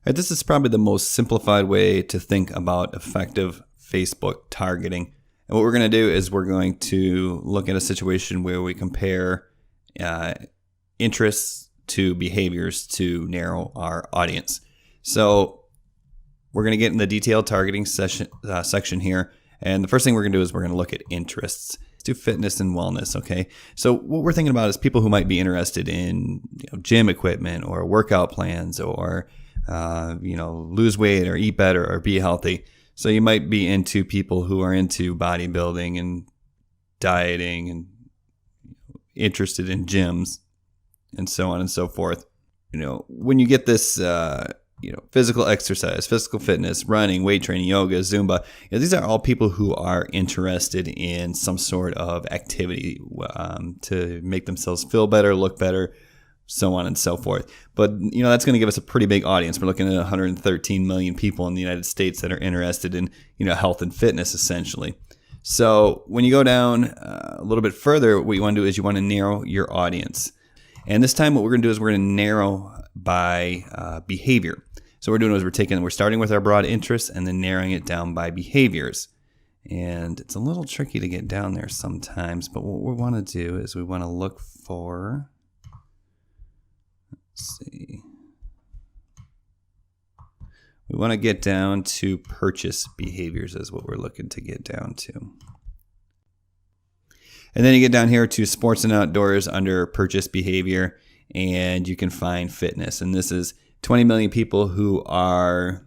right, this is probably the most simplified way to think about effective Facebook targeting. And what we're going to do is we're going to look at a situation where we compare interests to behaviors to narrow our audience. So we're going to get in the detailed targeting section here. And the first thing we're going to do is we're going to look at interests. Let's do fitness and wellness, okay? So what we're thinking about is people who might be interested in gym equipment or workout plans or lose weight or eat better or be healthy. So you might be into people who are into bodybuilding and dieting and interested in gyms and so on and so forth. When you get this, physical exercise, physical fitness, running, weight training, yoga, Zumba, these are all people who are interested in some sort of activity to make themselves feel better, look better, so on and so forth. But, that's going to give us a pretty big audience. We're looking at 113 million people in the United States that are interested in, health and fitness, essentially. So when you go down a little bit further, what you want to do is you want to narrow your audience. And this time what we're going to do is we're going to narrow by behavior. So what we're doing is we're starting with our broad interests and then narrowing it down by behaviors. And it's a little tricky to get down there sometimes, but what we want to do is we want to look for, we want to get down to purchase behaviors is what we're looking to get down to. And then you get down here to sports and outdoors under purchase behavior, and you can find fitness. And this is 20 million people who are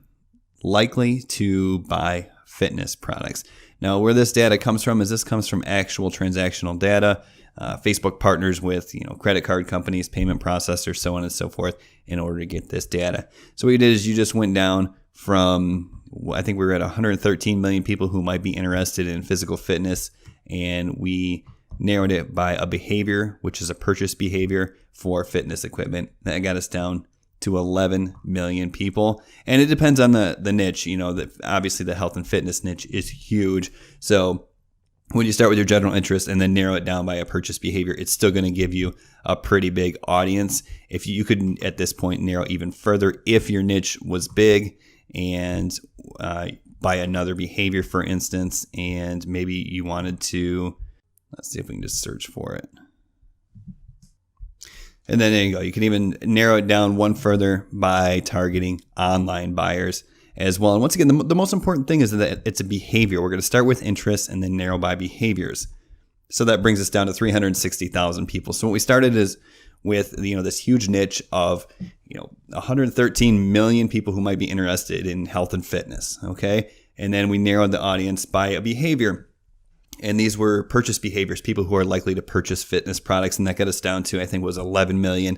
likely to buy fitness products. Now, where this data comes from is this comes from actual transactional data. Facebook partners with credit card companies, payment processors, so on and so forth in order to get this data. So what you did is you just went down from, I think we were at 113 million people who might be interested in physical fitness, and we narrowed it by a behavior, which is a purchase behavior for fitness equipment. That got us down to 11 million people. And it depends on the niche. Obviously the health and fitness niche is huge. So when you start with your general interest and then narrow it down by a purchase behavior, it's still going to give you a pretty big audience. If you could at this point narrow even further, if your niche was big and by another behavior, for instance, and maybe you wanted to, let's see if we can just search for it. And then there you go. You can even narrow it down one further by targeting online buyers as well. And once again, the most important thing is that it's a behavior. We're going to start with interests and then narrow by behaviors. So that brings us down to 360,000 people. So what we started is with this huge niche of 113 million people who might be interested in health and fitness. Okay, and then we narrowed the audience by a behavior. And these were purchase behaviors, people who are likely to purchase fitness products. And that got us down to, I think, was 11 million.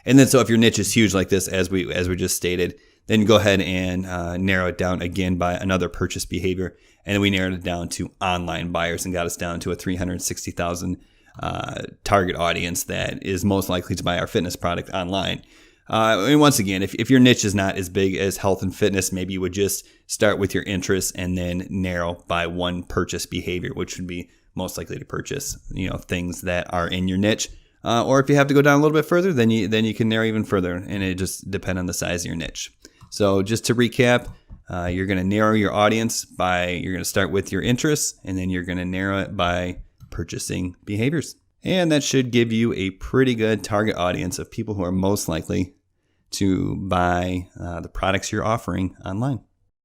And then so if your niche is huge like this, as we just stated, then go ahead and narrow it down again by another purchase behavior. And then we narrowed it down to online buyers and got us down to a 360,000 target audience that is most likely to buy our fitness product online. And once again, if your niche is not as big as health and fitness, maybe you would just start with your interests and then narrow by one purchase behavior, which would be most likely to purchase, things that are in your niche. Or if you have to go down a little bit further, then you can narrow even further, and it just depends on the size of your niche. So just to recap, you're going to narrow your audience you're going to start with your interests, and then you're going to narrow it by purchasing behaviors. And that should give you a pretty good target audience of people who are most likely to buy the products you're offering online.